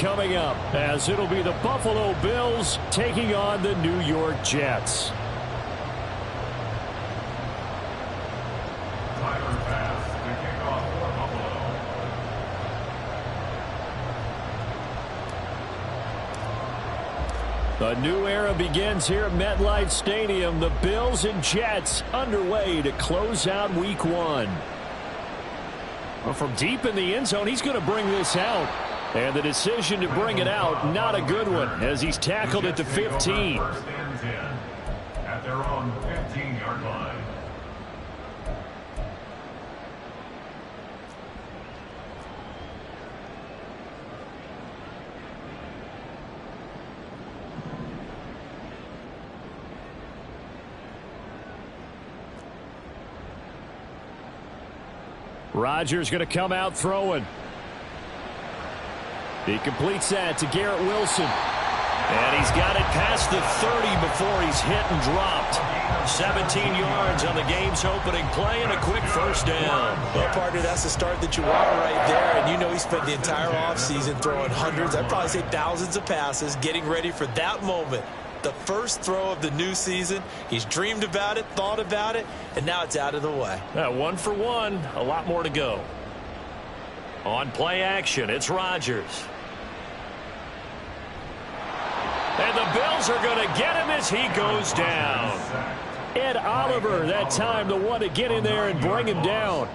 coming up, as it'll be the Buffalo Bills taking on the New York Jets. A new era begins here at MetLife Stadium. The Bills and Jets underway to close out Week 1. Well, from deep in the end zone, he's going to bring this out. And the decision to bring it out, not a good one, as he's tackled at the 15. At their own 15-yard line. Rodgers going to come out throwing. He completes that to Garrett Wilson. And he's got it past the 30 before he's hit and dropped. 17 yards on the game's opening play and a quick first down. Well, partner, that's the start that you want right there. And you know he spent the entire offseason throwing hundreds, I'd probably say thousands of passes, getting ready for that moment. The first throw of the new season. He's dreamed about it, thought about it, and now it's out of the way. 1 for 1. A lot more to go. On play action, it's Rodgers. And the Bills are going to get him as he goes down. Ed Oliver, that time, the one to get in there and bring him down.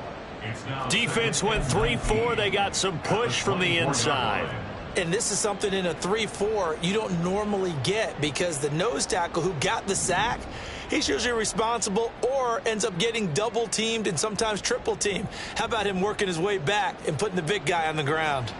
Defense went 3-4. They got some push from the inside. And this is something in a 3-4 you don't normally get, because the nose tackle who got the sack, he's usually responsible or ends up getting double teamed and sometimes triple teamed. How about him working his way back and putting the big guy on the ground?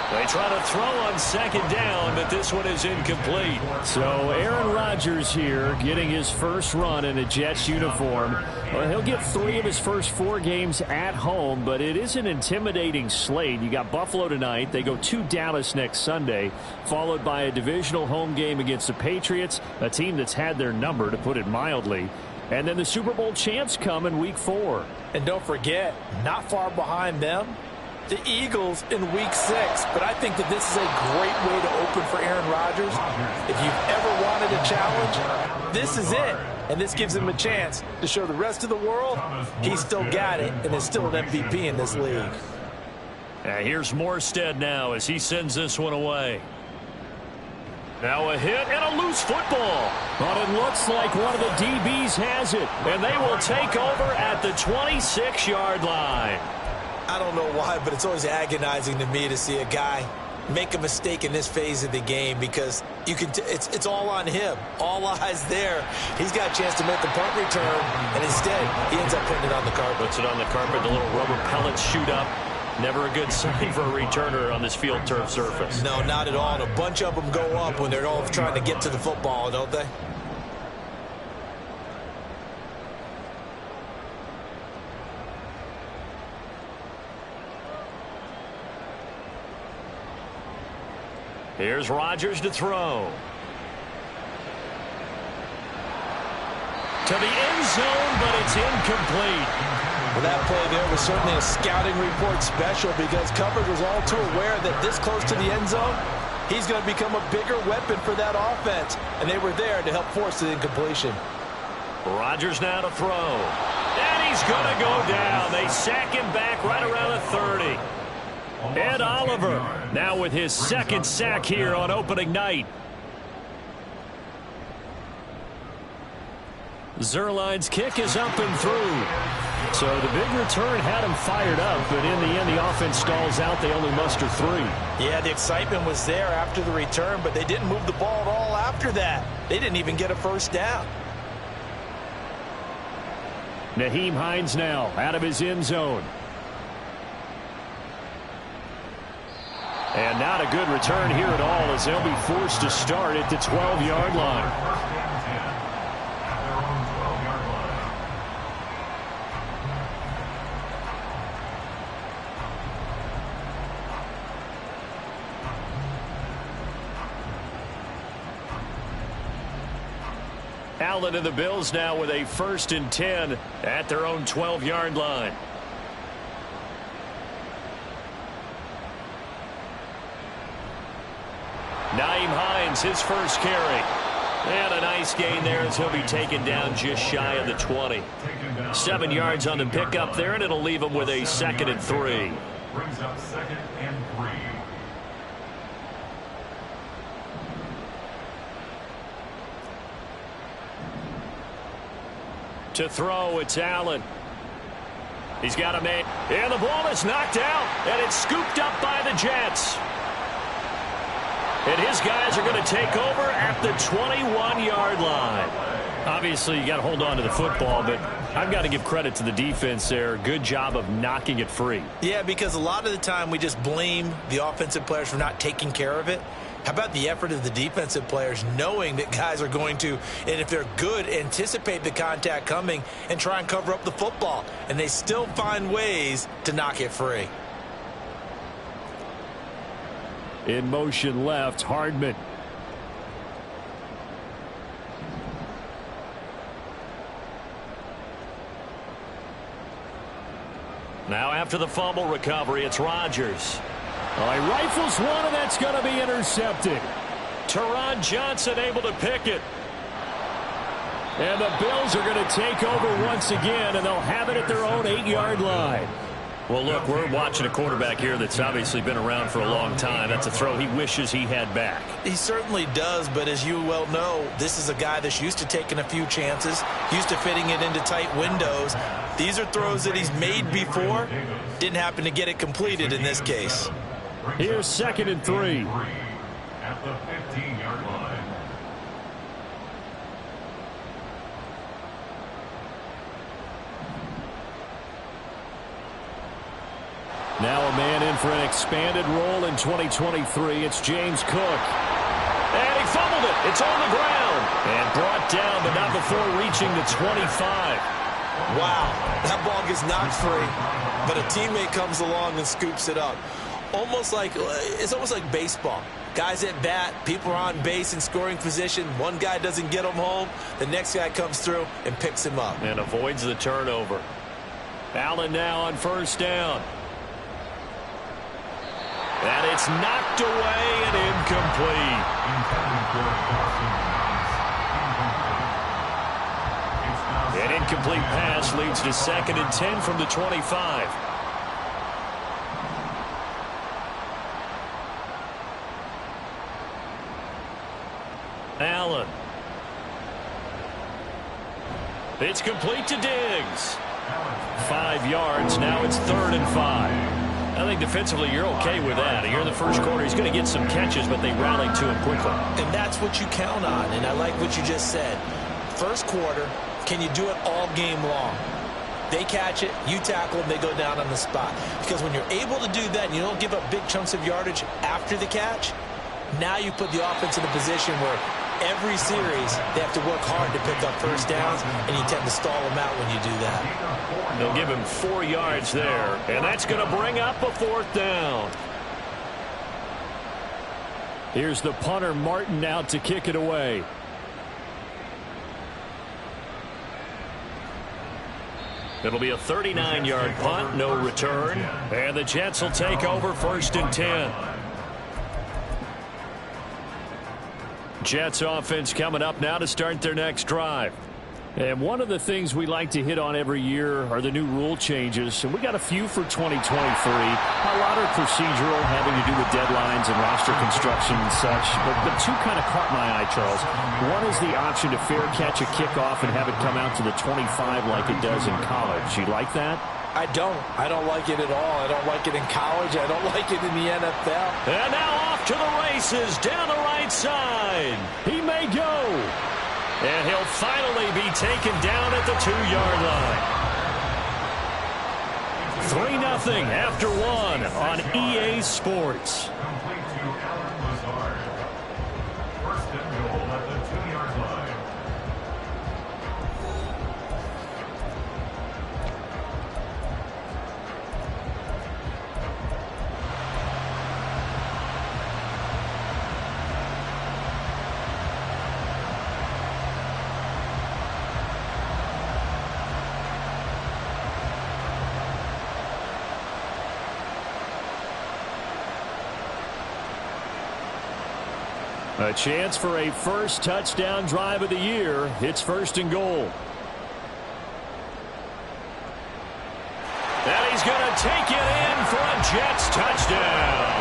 They try to throw on second down, but this one is incomplete. So Aaron Rodgers here getting his first run in a Jets uniform. Well, he'll get 3 of his first 4 games at home, but it is an intimidating slate. You got Buffalo tonight. They go to Dallas next Sunday, followed by a divisional home game against the Patriots, a team that's had their number, to put it mildly. And then the Super Bowl champs come in Week 4. And don't forget, not far behind them, the Eagles in Week 6. But I think that this is a great way to open for Aaron Rodgers. If you've ever wanted a challenge, this is it. And this gives him a chance to show the rest of the world he's still got it and is still an MVP in this league. Here's Morstead now as he sends this one away. Now a hit and a loose football. But it looks like one of the DBs has it. And they will take over at the 26-yard line. I don't know why, but it's always agonizing to me to see a guy make a mistake in this phase of the game, because you can it's all on him. All eyes there. He's got a chance to make a punt return, and instead he ends up putting it on the carpet. Puts it on the carpet. The little rubber pellets shoot up. Never a good sign for a returner on this field turf surface. No, not at all. And a bunch of them go up when they're all trying to get to the football, don't they? Here's Rodgers to throw. To the end zone, but it's incomplete. Well, that play there was certainly a scouting report special, because coverage was all too aware that this close to the end zone, he's going to become a bigger weapon for that offense. And they were there to help force the incompletion. Rodgers now to throw. And he's going to go down. They sack him back right around the 30. Ed Oliver now with his second sack here on opening night. Zuerlein's kick is up and through. So the big return had him fired up, but in the end the offense stalls out. They only muster 3. Yeah, the excitement was there after the return, but they didn't move the ball at all after that. They didn't even get a first down. Nyheim Hines now out of his end zone. And not a good return here at all, as they'll be forced to start at the 12-yard line. Allen and the Bills now with a 1st and 10 at their own 12-yard line. Nyheim Hines, his first carry. And a nice gain there as he'll be taken down just shy of the 20. 7 yards on the pickup there, and it'll leave him with a 2nd and 3. Brings up 2nd and 3. To throw, it's Allen. He's got a man, and the ball is knocked out, and it's scooped up by the Jets. And his guys are going to take over at the 21-yard line. Obviously, you got to hold on to the football, but I've got to give credit to the defense there. Good job of knocking it free. Yeah, because a lot of the time we just blame the offensive players for not taking care of it. How about the effort of the defensive players knowing that guys are going to, and if they're good, anticipate the contact coming and try and cover up the football. And they still find ways to knock it free. In motion left, Hardman. Now after the fumble recovery, it's Rodgers. All right, rifles one, and that's going to be intercepted. Teron Johnson able to pick it. And the Bills are going to take over once again, and they'll have it at their own 8-yard line. Well, look, we're watching a quarterback here that's obviously been around for a long time. That's a throw he wishes he had back. He certainly does, but as you well know, this is a guy that's used to taking a few chances, used to fitting it into tight windows. These are throws that he's made before. Didn't happen to get it completed in this case. Here's 2nd and 3. At the 15-yard line. Now a man in for an expanded role in 2023. It's James Cook. And he fumbled it. It's on the ground. And brought down, but not before reaching the 25. Wow, that ball gets knocked free, but a teammate comes along and scoops it up. It's almost like baseball. Guys at bat, people are on base in scoring position. One guy doesn't get him home. The next guy comes through and picks him up. And avoids the turnover. Allen now on 1st down. And it's knocked away and incomplete. An incomplete pass leads to 2nd and 10 from the 25. Allen. It's complete to Diggs. 5 yards. Now it's 3rd and 5. I think defensively you're okay with that. Here in the first quarter, he's going to get some catches, but they rallied to him quickly. And that's what you count on, and I like what you just said. First quarter, can you do it all game long? They catch it, you tackle them, they go down on the spot. Because when you're able to do that and you don't give up big chunks of yardage after the catch, now you put the offense in a position where every series they have to work hard to pick up first downs, and you tend to stall them out when you do that. They'll give him 4 yards there, and that's going to bring up a 4th down. Here's the punter, Martin, out to kick it away. It'll be a 39-yard punt, no return, and the Jets will take over 1st and 10. Jets offense coming up now to start their next drive. And one of the things we like to hit on every year are the new rule changes. And we got a few for 2023. A lot are procedural, having to do with deadlines and roster construction and such. But two kind of caught my eye, Charles. One is the option to fair catch a kickoff and have it come out to the 25 like it does in college. You like that? I don't. I don't like it at all. I don't like it in college. I don't like it in the NFL. And now off to the races down the right side. He may go. And he'll finally be taken down at the 2-yard line. 3-0 after 1 on EA Sports. Complete to Allen Lazard. 1st and goal at the 2-yard line. A chance for a first touchdown drive of the year. It's 1st and goal. And he's going to take it in for a Jets touchdown.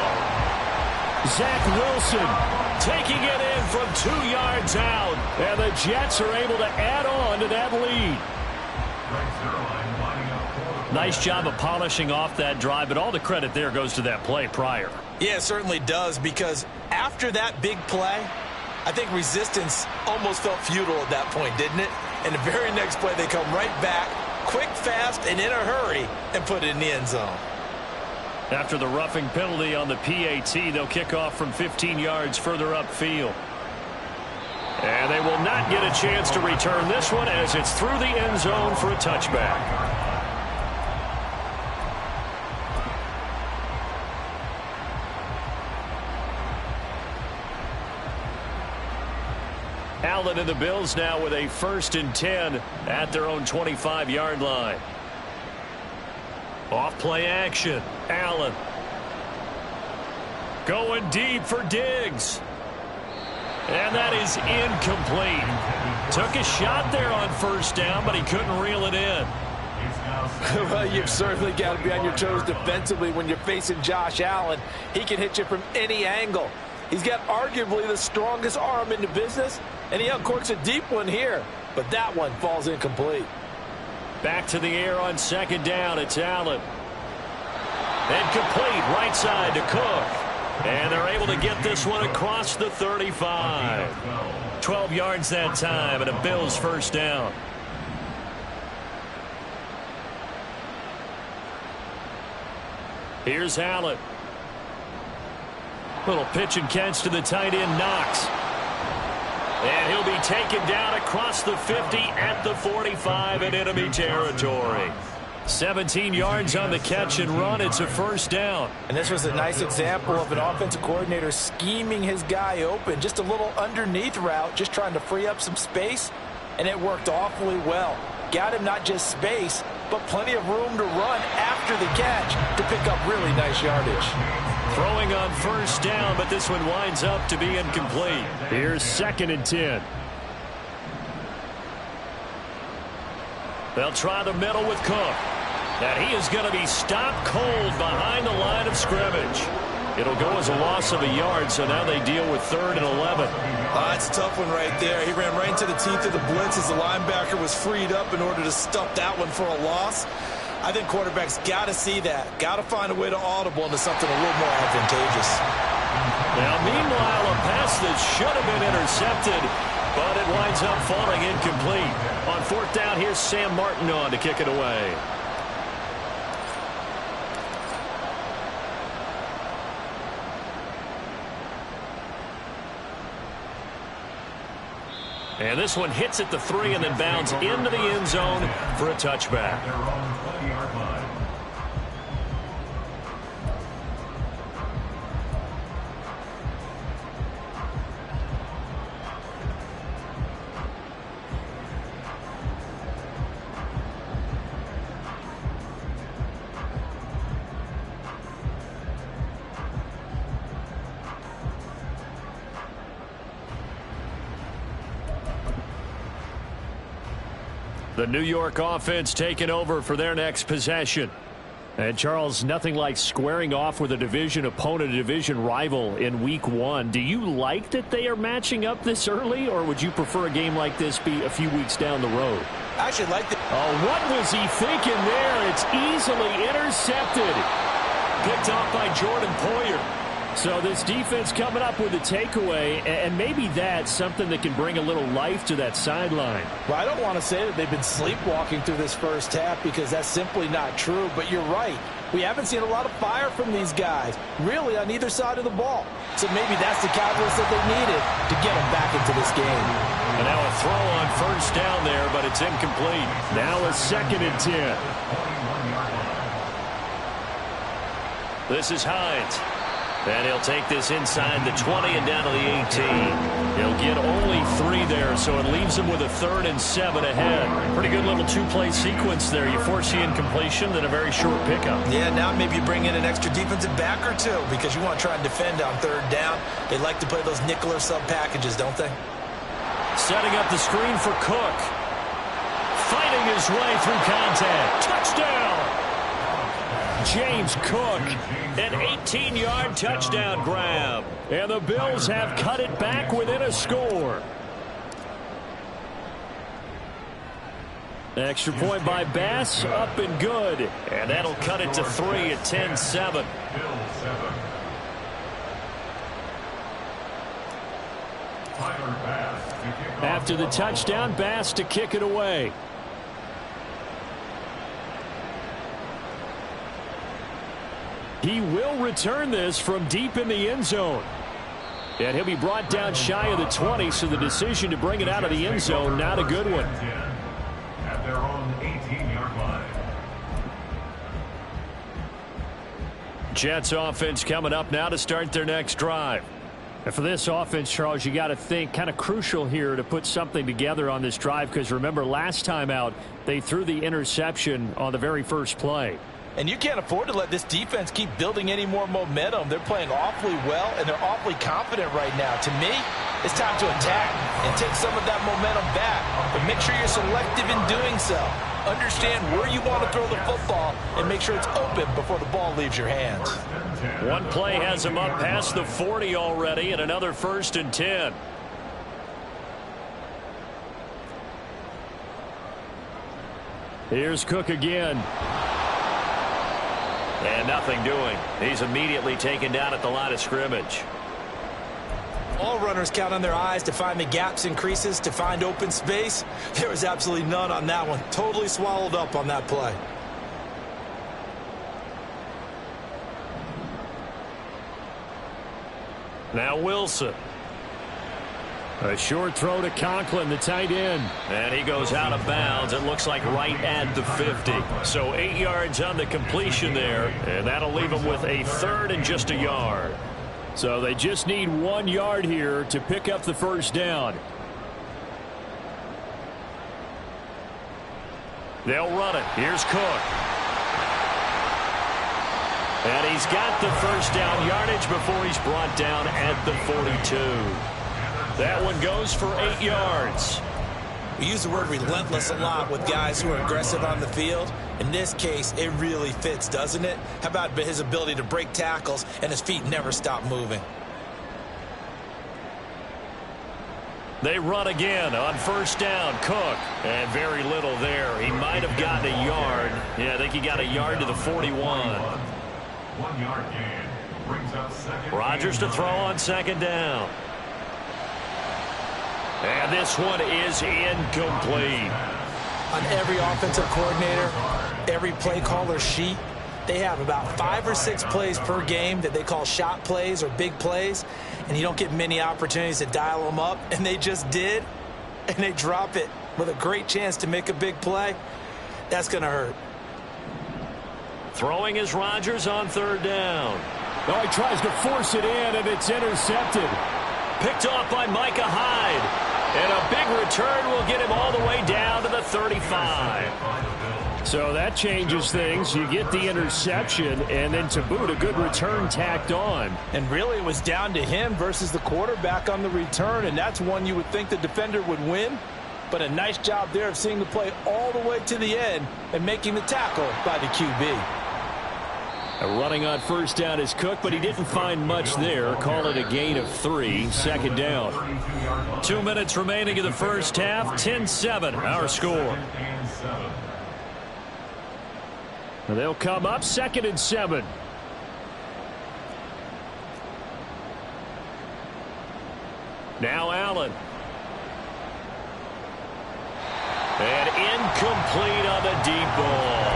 Zach Wilson taking it in from 2 yards out. And the Jets are able to add on to that lead. Nice job of polishing off that drive, but all the credit there goes to that play prior. Yeah, it certainly does, because after that big play, I think resistance almost felt futile at that point, didn't it? And the very next play, they come right back, quick, fast, and in a hurry, and put it in the end zone. After the roughing penalty on the PAT, they'll kick off from 15 yards further upfield. And they will not get a chance to return this one as it's through the end zone for a touchback. Allen and the Bills now with a 1st and 10 at their own 25-yard line. Off play action. Allen going deep for Diggs. And that is incomplete. Took a shot there on 1st down, but he couldn't reel it in. Well, you've certainly got to be on your toes defensively when you're facing Josh Allen. He can hit you from any angle. He's got arguably the strongest arm in the business, and he uncorks a deep one here. But that one falls incomplete. Back to the air on 2nd down. It's Allen. Incomplete, right side to Cook. And they're able to get this one across the 35. 12 yards that time, and a Bills 1st down. Here's Allen. Little pitch and catch to the tight end, Knox. And he'll be taken down across the 50 at the 45 in enemy territory. 17 yards on the catch and run. It's a 1st down. And this was a nice example of an offensive coordinator scheming his guy open. Just a little underneath route, just trying to free up some space. And it worked awfully well. Got him not just space, but plenty of room to run after the catch to pick up really nice yardage. Throwing on 1st down, but this one winds up to be incomplete. Here's 2nd and 10. They'll try the middle with Cook. And he is going to be stopped cold behind the line of scrimmage. It'll go as a loss of a yard, so now they deal with 3rd and 11. That's a tough one right there. He ran right into the teeth of the blitz as the linebacker was freed up in order to stuff that one for a loss. I think quarterbacks got to see that. Got to find a way to audible into something a little more advantageous. Now, meanwhile, a pass that should have been intercepted, but it winds up falling incomplete. On 4th down, here's Sam Martin on to kick it away. And this one hits at the 3 and then bounds into the end zone for a touchback. The New York offense taking over for their next possession. And, Charles, nothing like squaring off with a division opponent, a division rival in Week 1. Do you like that they are matching up this early, or would you prefer a game like this be a few weeks down the road? I actually like the... Oh, what was he thinking there? It's easily intercepted. Picked off by Jordan Poyer. So this defense coming up with a takeaway, and maybe that's something that can bring a little life to that sideline. Well, I don't want to say that they've been sleepwalking through this first half because that's simply not true, but you're right. We haven't seen a lot of fire from these guys, really on either side of the ball. So maybe that's the catalyst that they needed to get them back into this game. And now a throw on 1st down there, but it's incomplete. Now a 2nd and 10. This is Hines. And he'll take this inside the 20 and down to the 18. He'll get only 3 there, so it leaves him with a 3rd and 7 ahead. Pretty good little 2-play sequence there. You force the incompletion, then a very short pickup. Yeah, now maybe you bring in an extra defensive back or 2 because you want to try and defend on 3rd down. They like to play those nickel or sub packages, don't they? Setting up the screen for Cook. Fighting his way through contact. Touchdown! James Cook. An 18-yard touchdown grab. And the Bills have cut it back within a score. Extra point by Bass, up and good. And that'll cut it to 3 at 10-7. After the touchdown, Bass to kick it away. He will return this from deep in the end zone. And he'll be brought down shy of the 20, so the decision to bring it out of the end zone, not a good one. At their own 18-yard line. Jets offense coming up now to start their next drive. And for this offense, Charles, you got to think kind of crucial here to put something together on this drive, because remember last time out they threw the interception on the very first play. And you can't afford to let this defense keep building any more momentum. They're playing awfully well, and they're awfully confident right now. To me, it's time to attack and take some of that momentum back. But make sure you're selective in doing so. Understand where you want to throw the football and make sure it's open before the ball leaves your hands. One play has him up past the 40 already, and another 1st and 10. Here's Cook again. And nothing doing. He's immediately taken down at the line of scrimmage. All runners count on their eyes to find the gaps and creases, to find open space. There was absolutely none on that one. Totally swallowed up on that play. Now Wilson. A short throw to Conklin, the tight end. And he goes out of bounds. It looks like right at the 50. So 8 yards on the completion there. And that'll leave him with a 3rd and just a yard. So they just need 1 yard here to pick up the first down. They'll run it. Here's Cook. And he's got the first down yardage before he's brought down at the 42. That one goes for 8 yards. We use the word relentless a lot with guys who are aggressive on the field. In this case, it really fits, doesn't it? How about his ability to break tackles and his feet never stop moving? They run again on first down. Cook. And very little there. He might have gotten a yard. Yeah, I think he got a yard to the 41. 1 yard gain. Brings up second. Rodgers to throw on second down. And this one is incomplete. On every offensive coordinator, every play caller sheet, they have about 5 or 6 plays per game that they call shot plays or big plays, and you don't get many opportunities to dial them up, and they just did, and they drop it with a great chance to make a big play. That's going to hurt. Throwing is Rodgers on 3rd down. Oh, he tries to force it in, and it's intercepted. Picked off by Micah Hyde. And a big return will get him all the way down to the 35. So that changes things. You get the interception, and then to boot, a good return tacked on. And really, it was down to him versus the quarterback on the return, and that's one you would think the defender would win. But a nice job there of seeing the play all the way to the end and making the tackle by the QB. Running on first down is Cook, but he didn't find much there. Call it a gain of 3, second down. 2 minutes remaining in the first half. 10-7, our score. They'll come up 2nd and 7. Now Allen. And incomplete on the deep ball.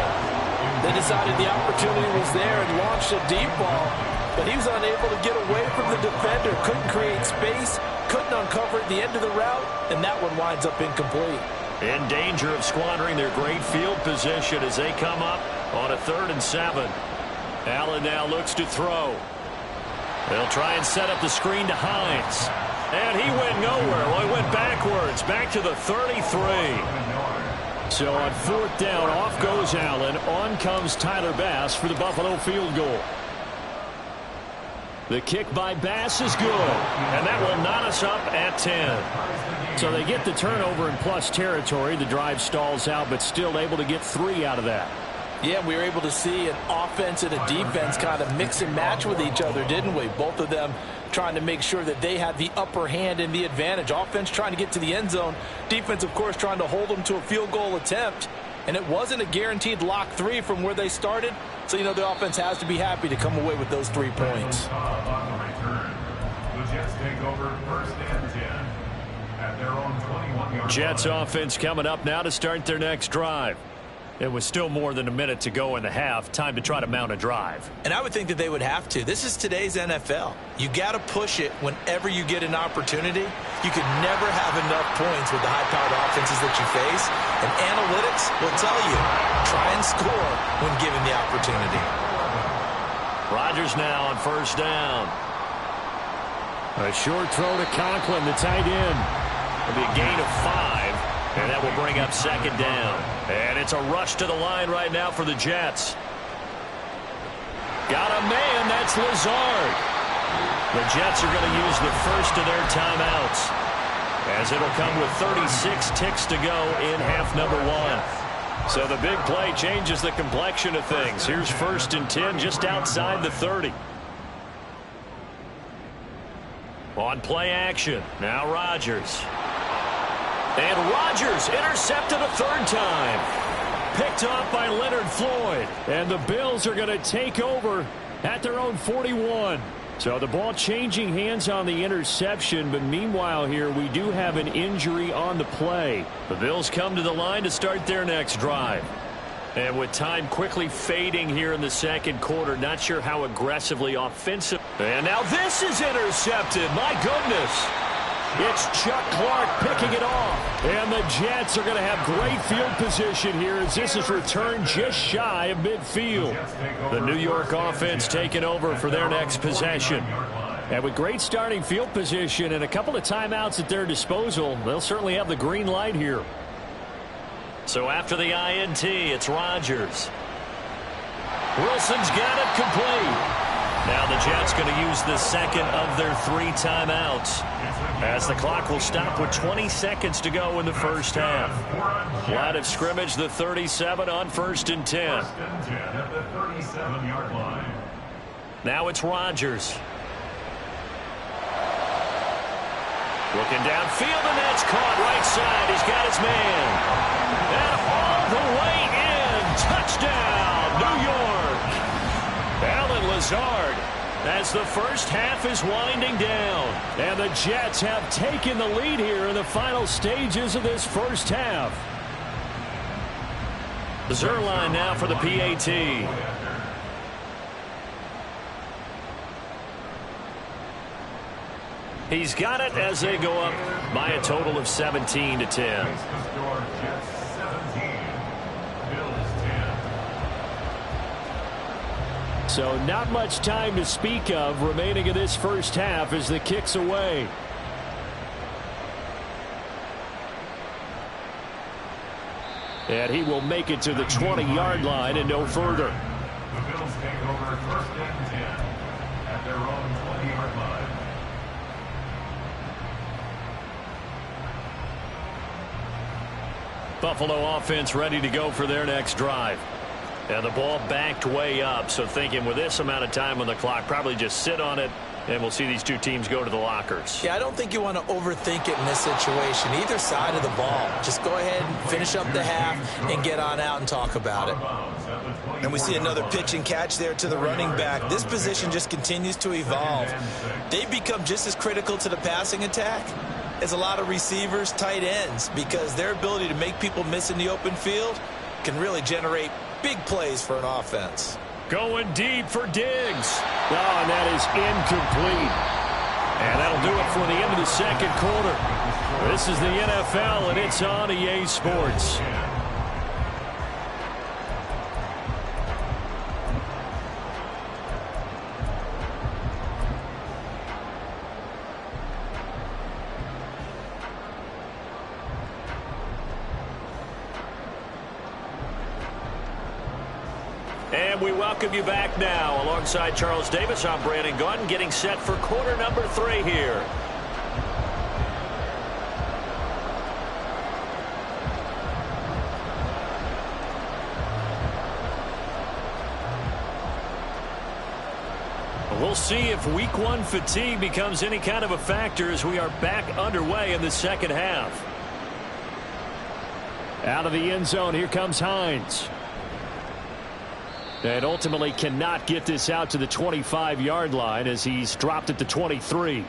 They decided the opportunity was there and launched a deep ball, but he was unable to get away from the defender. Couldn't create space, couldn't uncover at the end of the route, and that one winds up incomplete. In danger of squandering their great field position as they come up on a 3rd and 7. Allen now looks to throw. They'll try and set up the screen to Hines. And he went nowhere. Well, he went backwards, back to the 33. So on 4th down, off goes Allen. On comes Tyler Bass for the Buffalo field goal. The kick by Bass is good, and that will knot us up at 10. So they get the turnover in plus territory. The drive stalls out, but still able to get 3 out of that. Yeah, we were able to see an offense and a defense kind of mix and match with each other, didn't we? Both of them trying to make sure that they had the upper hand and the advantage. Offense trying to get to the end zone. Defense, of course, trying to hold them to a field goal attempt. And it wasn't a guaranteed lock 3 from where they started. So, you know, the offense has to be happy to come away with those 3 points. On the return, the Jets take over 1st and 10 at their own 21-yard Jets line. offense coming up now to start their next drive. It was still more than a minute to go in the half. Time to try to mount a drive. And I would think that they would have to. This is today's NFL. You got to push it whenever you get an opportunity. You could never have enough points with the high-powered offenses that you face. And analytics will tell you, try and score when given the opportunity. Rodgers now on 1st down. A short throw to Conklin, the tight end. It'll be a gain of 5. And that will bring up 2nd down. And it's a rush to the line right now for the Jets. Got a man, that's Lazard. The Jets are going to use the first of their timeouts, as it'll come with 36 ticks to go in half number 1. So the big play changes the complexion of things. Here's 1st and 10 just outside the 30. On play action, now Rodgers. And Rodgers intercepted a 3rd time. Picked off by Leonard Floyd. And the Bills are going to take over at their own 41. So the ball changing hands on the interception. But meanwhile here, we do have an injury on the play. The Bills come to the line to start their next drive. And with time quickly fading here in the 2nd quarter, not sure how aggressively offensive. And now this is intercepted. My goodness. It's Chuck Clark picking it off. And the Jets are going to have great field position here as this is returned just shy of midfield. The New York offense taking over for their next possession. And with great starting field position and a couple of timeouts at their disposal, they'll certainly have the green light here. So after the INT, it's Rodgers. Wilson's got it complete. Now the Jets going to use the 2nd of their 3 timeouts, as the clock will stop with 20 seconds to go in the 1st half. Line of scrimmage, the 37 on 1st and 10. 1st and 10 at the 37-yard line. Now it's Rodgers. Looking downfield, and that's caught right side. He's got his man. And all the way in. Touchdown, New York. Allen Lazard, as the 1st half is winding down. And the Jets have taken the lead here in the final stages of this 1st half. Zerline now for the PAT. He's got it as they go up by a total of 17-10. So not much time to speak of remaining in this 1st half as the kick's away. And he will make it to the 20-yard line and no further. The Bills take over 1st and 10 at their own 20-yard line. Buffalo offense ready to go for their next drive. And the ball backed way up, so thinking with this amount of time on the clock, probably just sit on it, and we'll see these two teams go to the lockers. Yeah, I don't think you want to overthink it in this situation. Either side of the ball. Just go ahead and finish up the half and get on out and talk about it. And we see another pitch and catch there to the running back. This position just continues to evolve. They've become just as critical to the passing attack as a lot of receivers, tight ends, because their ability to make people miss in the open field can really generate big plays for an offense. Going deep for Diggs. Oh, and that is incomplete. And that'll do it for the end of the 2nd quarter. This is the NFL, and it's on EA Sports. And we welcome you back now. Alongside Charles Davis, I'm Brandon Gaudin, getting set for quarter number 3 here. We'll see if week 1 fatigue becomes any kind of a factor as we are back underway in the second half. Out of the end zone, here comes Hines. And ultimately cannot get this out to the 25-yard line as he's dropped it to 23.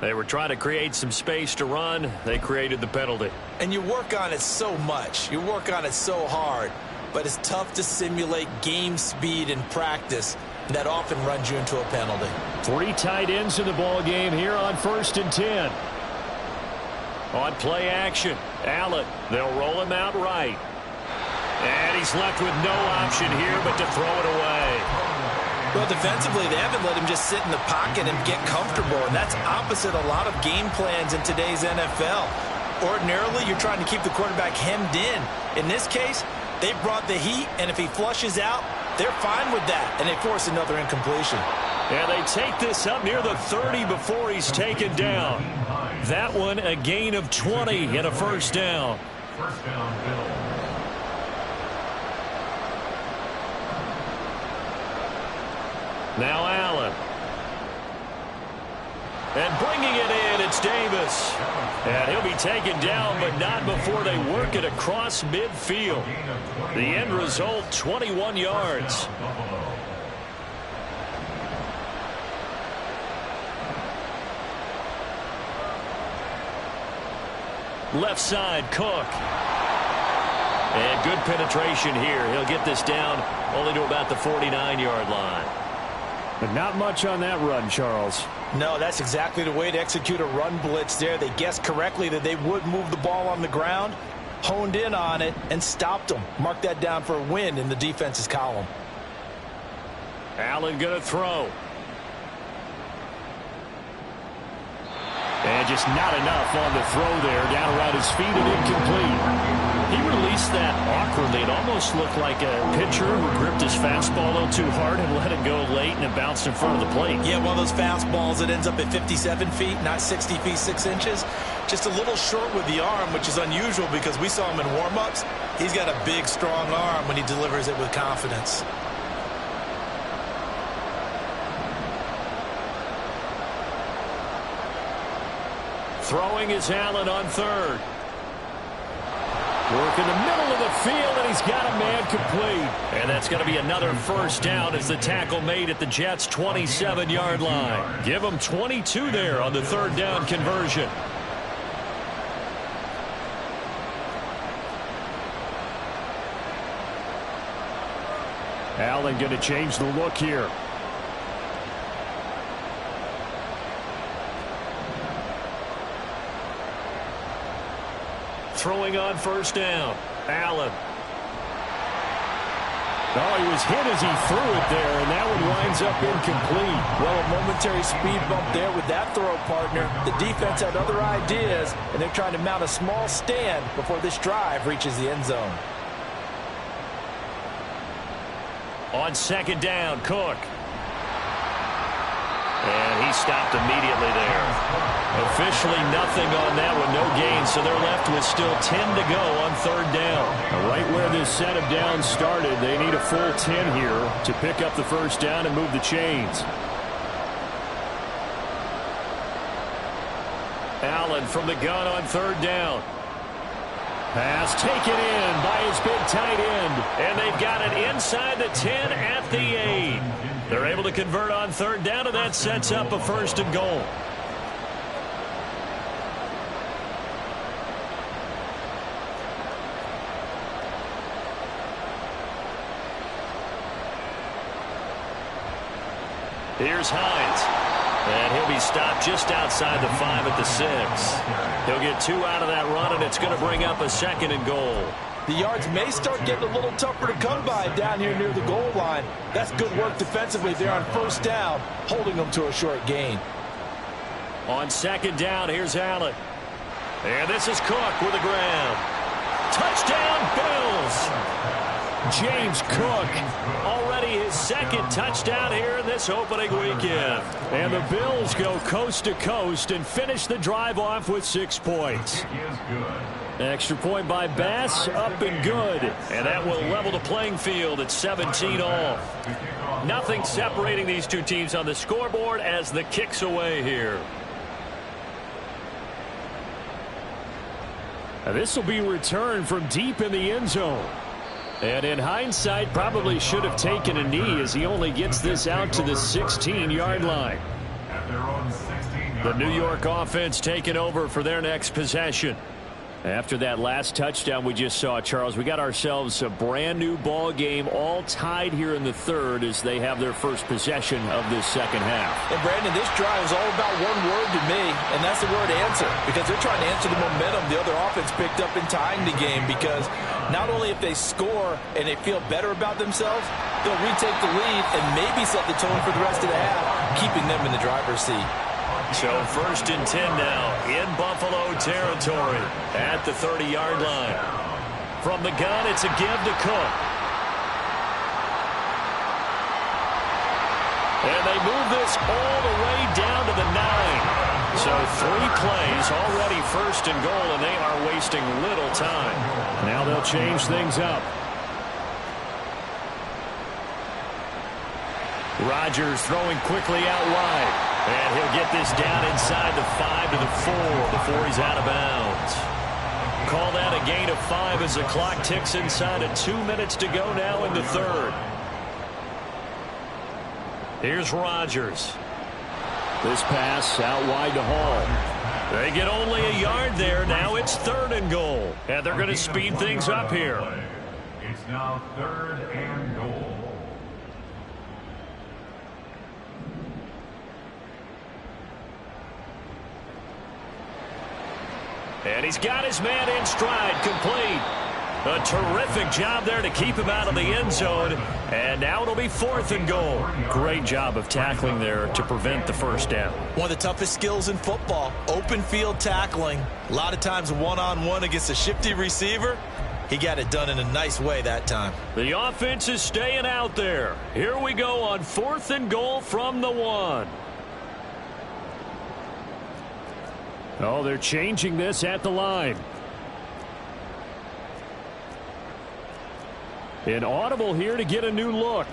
They were trying to create some space to run. They created the penalty. And you work on it so much. You work on it so hard. But it's tough to simulate game speed in practice. And that often runs you into a penalty. 3 tight ends in the ball game here on 1st and 10. On play action, Allen. They'll roll him out right. And he's left with no option here but to throw it away. Well, defensively, they haven't let him just sit in the pocket and get comfortable. And that's opposite a lot of game plans in today's NFL. Ordinarily, you're trying to keep the quarterback hemmed in. In this case, they brought the heat, and if he flushes out, they're fine with that, and they force another incompletion. And they take this up near the 30 before he's taken down. That one a gain of 20 and a first down. First down, Bill. Now Allen. And bringing it in, it's Davis. And he'll be taken down, but not before they work it across midfield. The end result, 21 yards. Left side, Cook. And good penetration here. He'll get this down only to about the 49-yard line. But not much on that run, Charles. No, that's exactly the way to execute a run blitz there. They guessed correctly that they would move the ball on the ground, honed in on it, and stopped them. Mark that down for a win in the defense's column. Allen going to throw. And just not enough on the throw there. Down around his feet and incomplete. He released that awkwardly. It almost looked like a pitcher who gripped his fastball a little too hard and let it go late, and it bounced in front of the plate. Yeah, one of those fastballs that ends up at 57 feet, not 60 feet, 6 inches. Just a little short with the arm, which is unusual because we saw him in warm-ups. He's got a big, strong arm when he delivers it with confidence. Throwing is Allen on third. Work in the middle of the field, and he's got a man complete. And that's going to be another first down as the tackle made at the Jets' 27-yard line. Give them 22 there on the third down conversion. Allen going to change the look here. Throwing on first down. Allen. Oh, he was hit as he threw it there, and that one winds up incomplete. Well, a momentary speed bump there with that throw, partner. The defense had other ideas, and they're trying to mount a small stand before this drive reaches the end zone. On second down, Cook. And he stopped immediately there. Officially nothing on that one, no gain, so they're left with still 10 to go on third down. Right where this set of downs started, they need a full 10 here to pick up the first down and move the chains. Allen from the gun on third down. Pass taken in by his big tight end. And they've got it inside the 10 at the 8. They're able to convert on third down, and that sets up a first and goal. Here's Hines. And he'll be stopped just outside the 5 at the 6. He'll get 2 out of that run, and it's going to bring up a second and goal. The yards may start getting a little tougher to come by down here near the goal line. That's good work defensively there on first down, holding them to a short gain. On second down, here's Allen. And this is Cook with the ground. Touchdown, Bills. James Cook, already his second touchdown here in this opening weekend. And the Bills go coast to coast and finish the drive off with 6 points. Extra point by Bass, up and good. And that will level the playing field at 17 all. Nothing separating these two teams on the scoreboard as the kick's away here. And this will be returned from deep in the end zone. And in hindsight, probably should have taken a knee as he only gets this out to the 16-yard line. The New York offense taking over for their next possession. After that last touchdown we just saw, Charles, we got ourselves a brand new ball game, all tied here in the third as they have their first possession of this second half. And Brandon, this drive is all about one word to me, and that's the word answer, because they're trying to answer the momentum the other offense picked up in tying the game, because not only if they score and they feel better about themselves, they'll retake the lead and maybe set the tone for the rest of the half, keeping them in the driver's seat. So 1st and 10 now in Buffalo territory at the 30-yard line. From the gun, it's a give to Cook. And they move this all the way down to the 9. So 3 plays, already 1st and goal, and they are wasting little time. Now they'll change things up. Rodgers throwing quickly out wide. And he'll get this down inside the 5 to the 4 before he's out of bounds. Call that a gain of 5 as the clock ticks inside of 2 minutes to go now in the third. Here's Rodgers. This pass out wide to Hall. They get only a yard there. Now it's 3rd and goal. And they're going to speed things up here. It's now 3rd and goal. And he's got his man in stride, complete. A terrific job there to keep him out of the end zone. And now it'll be 4th and goal. Great job of tackling there to prevent the first down. One of the toughest skills in football, open field tackling. A lot of times one-on-one against a shifty receiver. He got it done in a nice way that time. The offense is staying out there. Here we go on 4th and goal from the 1. Oh, they're changing this at the line. An audible here to get a new look.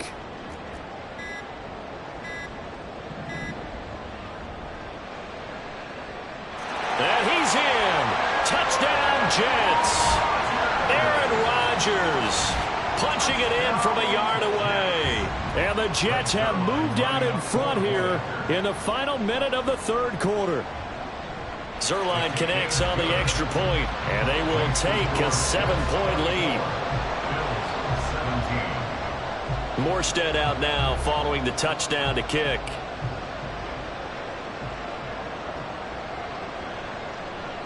And he's in. Touchdown, Jets. Aaron Rodgers punching it in from a yard away. And the Jets have moved out in front here in the final minute of the third quarter. Zerline connects on the extra point, and they will take a 7-point lead. Morstead out now following the touchdown to kick.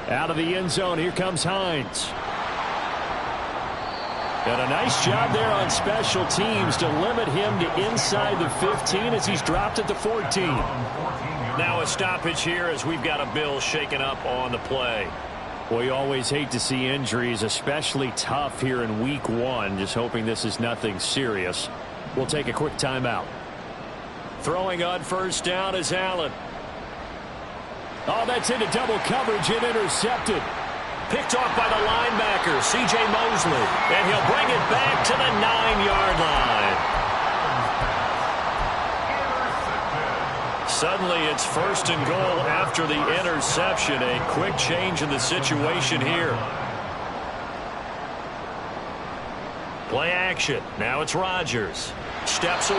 Out of the end zone, here comes Hines. And a nice job there on special teams to limit him to inside the 15 as he's dropped at the 14. Now a stoppage here as we've got a Bill shaken up on the play. Well, you always hate to see injuries, especially tough here in week 1. Just hoping this is nothing serious. We'll take a quick timeout. Throwing on first down is Allen. Oh, that's into double coverage and intercepted. Picked off by the linebacker, C.J. Mosley. And he'll bring it back to the 9-yard line. Suddenly it's 1st and goal after the interception. A quick change in the situation here. Play action. Now it's Rodgers. Steps away.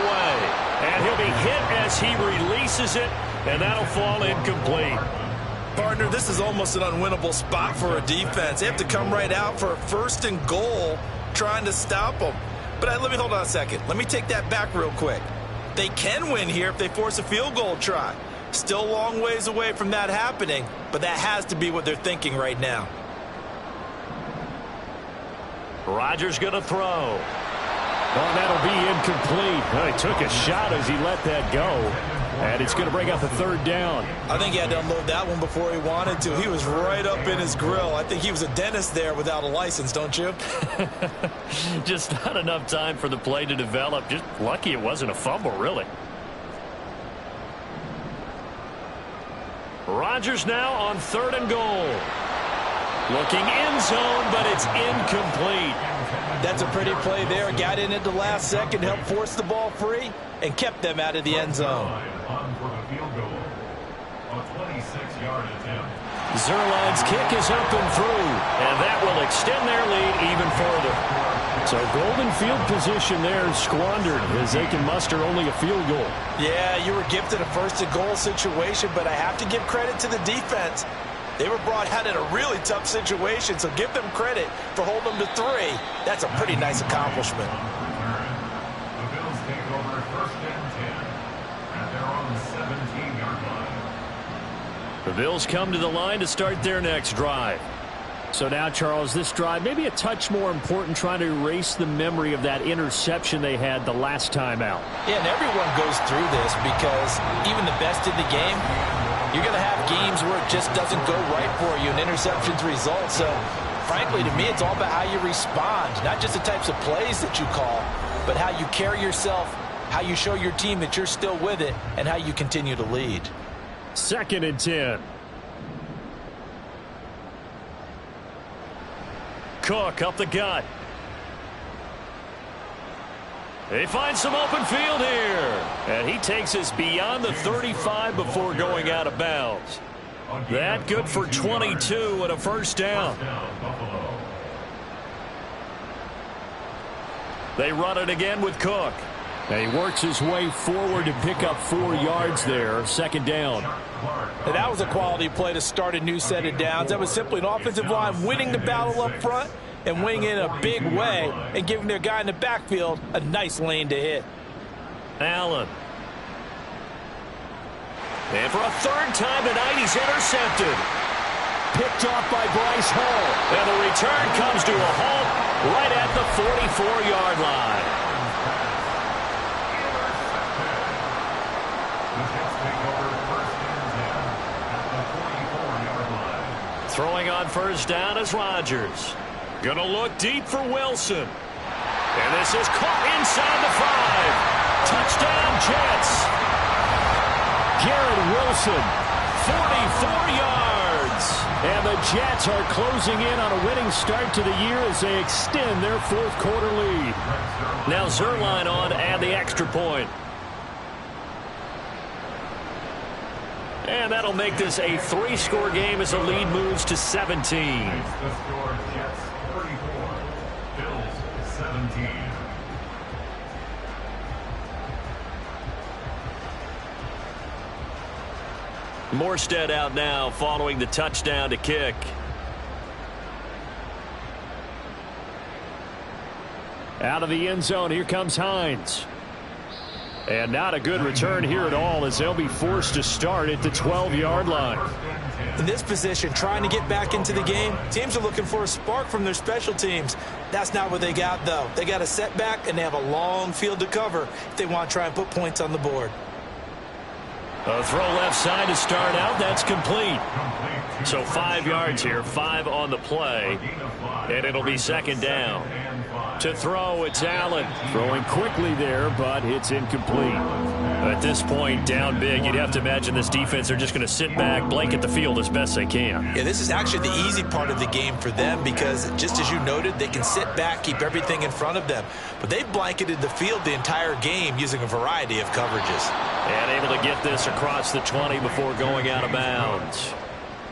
And he'll be hit as he releases it. And that'll fall incomplete. Partner, this is almost an unwinnable spot for a defense. They have to come right out for a 1st and goal trying to stop them. But let me hold on a second. Let me take that back real quick. They can win here if they force a field goal try. Still a long ways away from that happening, but that has to be what they're thinking right now. Rodgers going to throw. Oh, that'll be incomplete. Well, he took a shot as he let that go. And it's going to bring up a third down. I think he had to unload that one before he wanted to. He was right up in his grill. I think he was a dentist there without a license, don't you? Just not enough time for the play to develop. Just lucky it wasn't a fumble, really. Rodgers now on 3rd and goal. Looking end zone, but it's incomplete. That's a pretty play there. Got in at the last second, helped force the ball free, and kept them out of the end zone. On for the field goal. A 26-yard attempt. Zerline's kick is up and through, and that will extend their lead even further. So golden field position there squandered as they can muster only a field goal. Yeah, you were gifted a first-and-goal situation, but I have to give credit to the defense. They were brought out in a really tough situation, so give them credit for holding them to 3. That's a pretty nice accomplishment. The Bills take over 1st and 10 at their own 17-yard line. The Bills come to the line to start their next drive. So now, Charles, this drive maybe a touch more important, trying to erase the memory of that interception they had the last time out. Yeah, and everyone goes through this because even the best in the game, you're going to have games where it just doesn't go right for you and interceptions result. So, frankly, to me, it's all about how you respond, not just the types of plays that you call, but how you carry yourself, how you show your team that you're still with it, and how you continue to lead. 2nd and 10. Cook up the gut. They find some open field here. And he takes us beyond the 35 before going out of bounds. That good for 22 and a first down. They run it again with Cook. And he works his way forward to pick up 4 yards there. 2nd down. And that was a quality play to start a new set of downs. That was simply an offensive line winning the battle up front and winning in a big way and giving their guy in the backfield a nice lane to hit. Allen. And for a 3rd time tonight, he's intercepted. Picked off by Bryce Hall. And the return comes to a halt right at the 44-yard line. Throwing on first down is Rodgers. Going to look deep for Wilson. And this is caught inside the 5. Touchdown, Jets. Garrett Wilson, 44 yards. And the Jets are closing in on a winning start to the year as they extend their 4th quarter lead. Now Zerline on to add the extra point. And that'll make this a 3-score game as the lead moves to 17. The score, Jets 44, Bills 17. Morstead out now following the touchdown to kick. Out of the end zone, here comes Hines. And not a good return here at all as they'll be forced to start at the 12-yard line. In this position, trying to get back into the game, teams are looking for a spark from their special teams. That's not what they got, though. They got a setback, and they have a long field to cover if they want to try and put points on the board. A throw left side to start out. That's complete. So 5 yards here, 5 on the play, and it'll be 2nd down. To throw, it's Allen. Throwing quickly there, but it's incomplete. At this point, down big, you'd have to imagine this defense are just going to sit back, blanket the field as best they can. Yeah, this is actually the easy part of the game for them because, just as you noted, they can sit back, keep everything in front of them. But they've blanketed the field the entire game using a variety of coverages. And able to get this across the 20 before going out of bounds.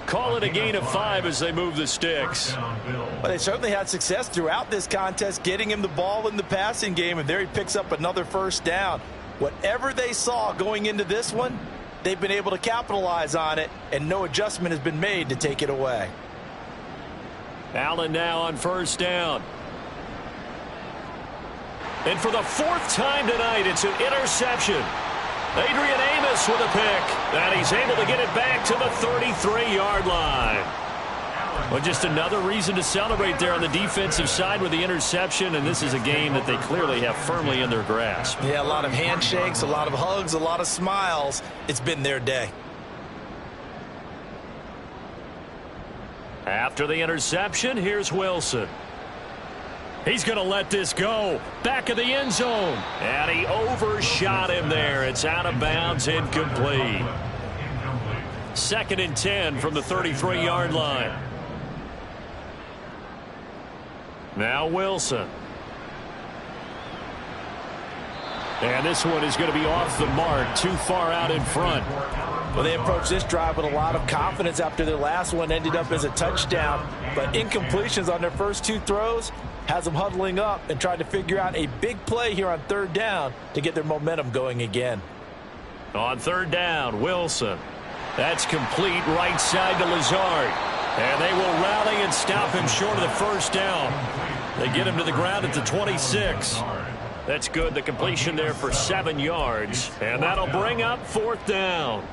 Call it a gain of 5 as they move the sticks. Well, they certainly had success throughout this contest, getting him the ball in the passing game, and there he picks up another first down. Whatever they saw going into this one, they've been able to capitalize on it, and no adjustment has been made to take it away. Allen now on first down. And for the 4th time tonight, it's an interception. Adrian Amos with a pick, and he's able to get it back to the 33-yard line. Well, just another reason to celebrate there on the defensive side with the interception, and this is a game that they clearly have firmly in their grasp. Yeah, a lot of handshakes, a lot of hugs, a lot of smiles. It's been their day. After the interception, here's Wilson. He's going to let this go. Back of the end zone. And he overshot him there. It's out of bounds, incomplete. 2nd and 10 from the 33-yard line. Now Wilson. And this one is going to be off the mark, too far out in front. Well, they approached this drive with a lot of confidence after their last one ended up as a touchdown. But incompletions on their first 2 throws has them huddling up and trying to figure out a big play here on 3rd down to get their momentum going again. On 3rd down, Wilson. That's complete right side to Lazard. And they will rally and stop him short of the 1st down. They get him to the ground at the 26. That's good. The completion there for 7 yards. And that'll bring up 4th down.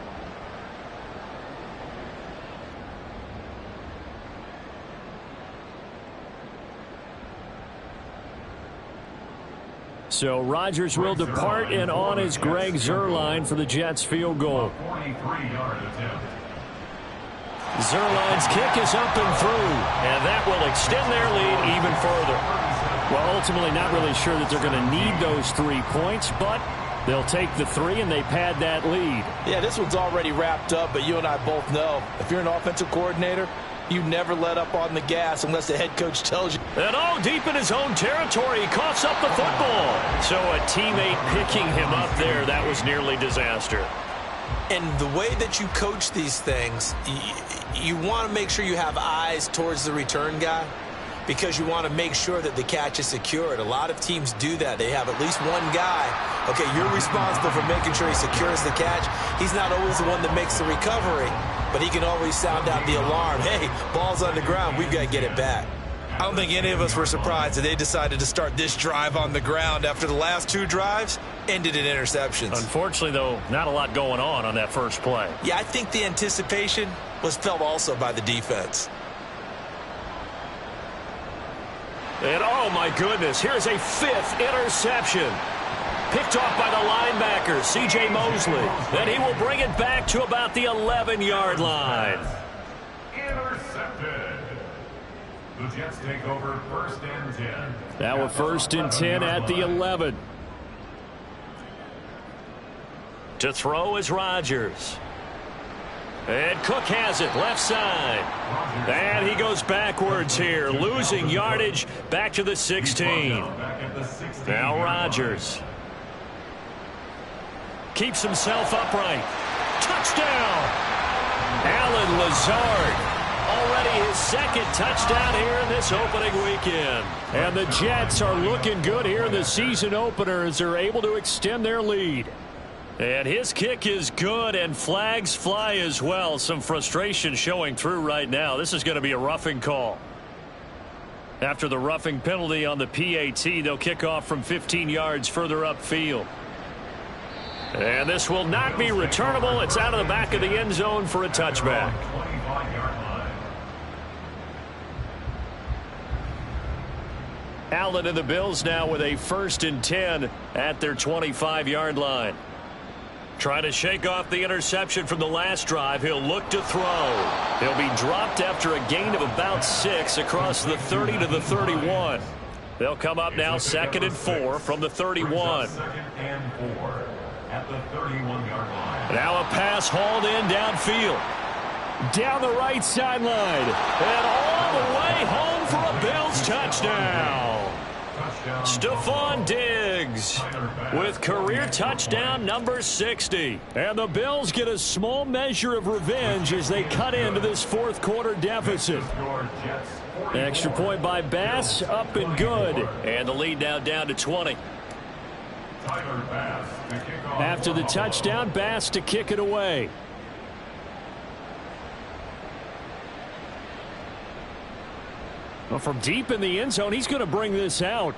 So Rodgers will depart, and on is Greg Zuerlein for the Jets field goal. Zuerlein's kick is up and through, and that will extend their lead even further. Well, ultimately not really sure that they're going to need those 3 points, but they'll take the 3 and they pad that lead. Yeah, this one's already wrapped up, but you and I both know if you're an offensive coordinator, you never let up on the gas unless the head coach tells you. And deep in his own territory, he coughs up the football. So a teammate picking him up there, that was nearly disaster. And the way that you coach these things, you want to make sure you have eyes towards the return guy because you want to make sure that the catch is secured. A lot of teams do that. They have at least one guy. Okay, you're responsible for making sure he secures the catch. He's not always the one that makes the recovery, but he can always sound out the alarm. Hey, ball's on the ground. We've got to get it back. I don't think any of us were surprised that they decided to start this drive on the ground after the last 2 drives ended in interceptions. Unfortunately, though, not a lot going on that first play. Yeah, I think the anticipation was felt also by the defense. And, oh, my goodness, here's a 5th interception. Picked off by the linebacker, C.J. Mosley. Then he will bring it back to about the 11-yard line. Intercepted. The Jets take over 1st and 10. Now a 1st and 10 at the 11. To throw is Rodgers. And Cook has it, left side. And he goes backwards here, losing yardage back to the 16. Now Rodgers. Keeps himself upright. Touchdown! Allen Lazard. Already his 2nd touchdown here in this opening weekend. And the Jets are looking good here in the season opener as they're able to extend their lead. And his kick is good, and flags fly as well. Some frustration showing through right now. This is going to be a roughing call. After the roughing penalty on the PAT, they'll kick off from 15 yards further upfield. And this will not be returnable. It's out of the back of the end zone for a touchback. Allen and the Bills now with a 1st and 10 at their 25-yard line. Trying to shake off the interception from the last drive. He'll look to throw. He'll be dropped after a gain of about 6 across the 30 to the 31. They'll come up now 2nd and 4 from the 31. 2nd and 4 at the 31-yard line. Now a pass hauled in downfield. Down the right sideline. And all the way home for a Bills touchdown. Stephon Diggs with career touchdown number 60. And the Bills get a small measure of revenge as they cut into this 4th quarter deficit. Extra point by Bass, up and good. And the lead now down to 20. After the touchdown, Bass to kick it away. Well, from deep in the end zone, he's going to bring this out.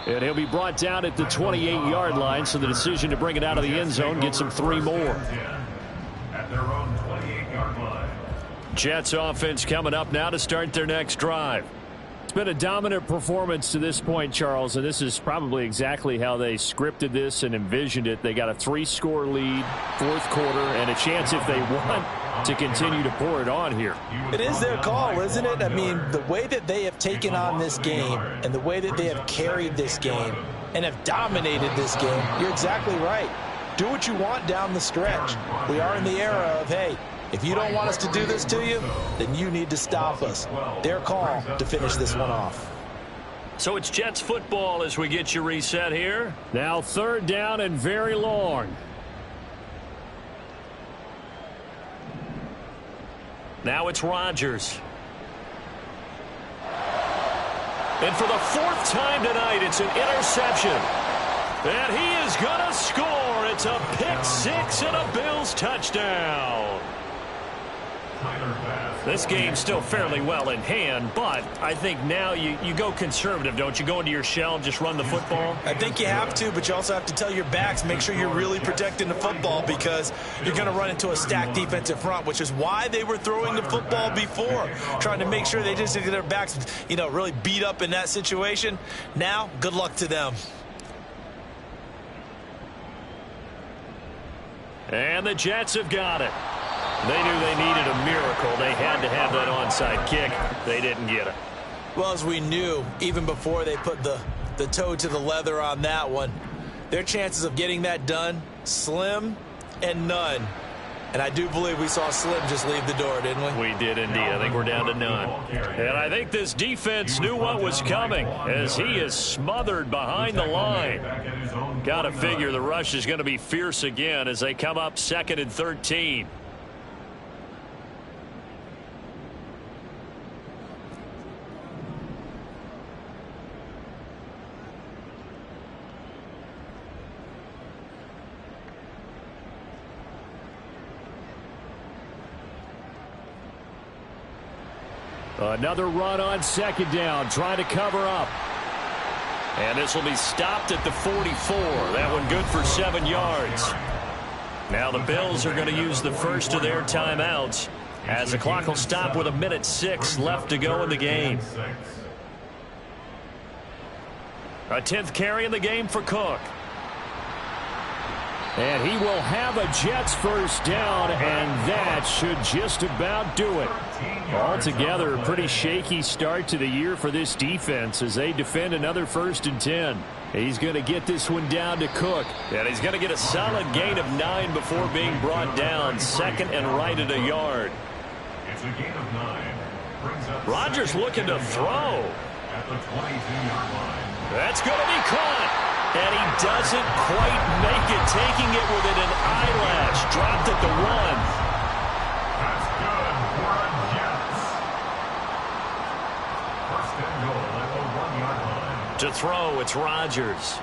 And he'll be brought down at the 28-yard line, so the decision to bring it out of the end zone gets him 3 more. At their own 28-yard line. Jets offense coming up now to start their next drive. It's been a dominant performance to this point, Charles, and this is probably exactly how they scripted this and envisioned it. They got a 3-score lead, fourth quarter, and a chance if they want to continue to pour it on here. It is their call, isn't it? I mean, the way that they have taken on this game and the way that they have carried this game and have dominated this game, you're exactly right. Do what you want down the stretch. We are in the era of, hey, if you don't want us to do this to you, then you need to stop us. Their call to finish this one off. So it's Jets football as we get you reset here. Now 3rd down and very long. Now it's Rodgers. And for the 4th time tonight, it's an interception. And he is going to score. It's a pick 6 and a Bills touchdown. This game's still fairly well in hand, but I think now you go conservative, don't you? Go into your shell and just run the football? I think you have to, but you also have to tell your backs, make sure you're really protecting the football because you're going to run into a stacked defensive front, which is why they were throwing the football before, trying to make sure they just get their backs, really beat up in that situation. Now, good luck to them. And the Jets have got it. They knew they needed a miracle. They had to have that onside kick. They didn't get it. Well, as we knew, even before they put the toe to the leather on that one, their chances of getting that done, slim and none. And I do believe we saw Slim just leave the door, didn't we? We did indeed. I think we're down to none. And I think this defense knew what was coming as he is smothered behind the line. Got to figure the rush is going to be fierce again as they come up 2nd and 13. Another run on 2nd down, trying to cover up. And this will be stopped at the 44. That one good for 7 yards. Now the Bills are going to use the first of their timeouts as the clock will stop with 1:06 left to go in the game. A 10th carry in the game for Cook. And he will have a Jets first down, and that should just about do it. Altogether, a pretty shaky start to the year for this defense as they defend another 1st and 10. He's going to get this one down to Cook. And he's going to get a solid gain of 9 before being brought down. 2nd and right at a yard. It's a gain of 9. Rodgers looking to throw. At the 22-yard line. That's going to be caught. And he doesn't quite make it, taking it within an eyelash. Dropped at the 1. That's good for a Jets. 1st and goal at the 1-yard line. To throw, it's Rodgers.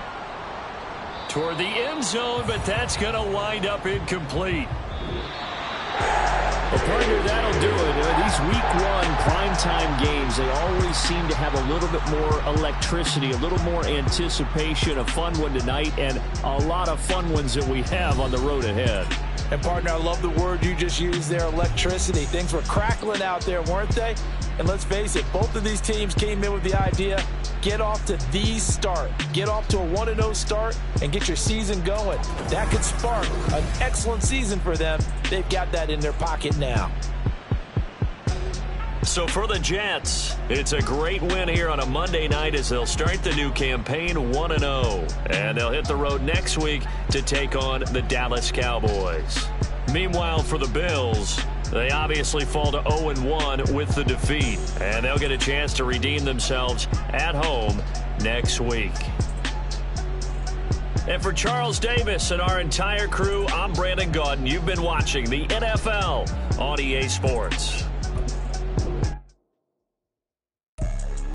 Toward the end zone, but that's going to wind up incomplete. Well, partner, that'll do it. These week 1 primetime games, they always seem to have a little bit more electricity, a little more anticipation. A fun one tonight, and a lot of fun ones that we have on the road ahead. And, partner, I love the word you just used there, electricity. Things were crackling out there, weren't they? And let's face it, both of these teams came in with the idea, get off to the start. Get off to a 1-0 start and get your season going. That could spark an excellent season for them. They've got that in their pocket now. So for the Jets, it's a great win here on a Monday night as they'll start the new campaign 1-0. And they'll hit the road next week to take on the Dallas Cowboys. Meanwhile, for the Bills, they obviously fall to 0-1 with the defeat. And they'll get a chance to redeem themselves at home next week. And for Charles Davis and our entire crew, I'm Brandon Gaudin. You've been watching the NFL on EA Sports.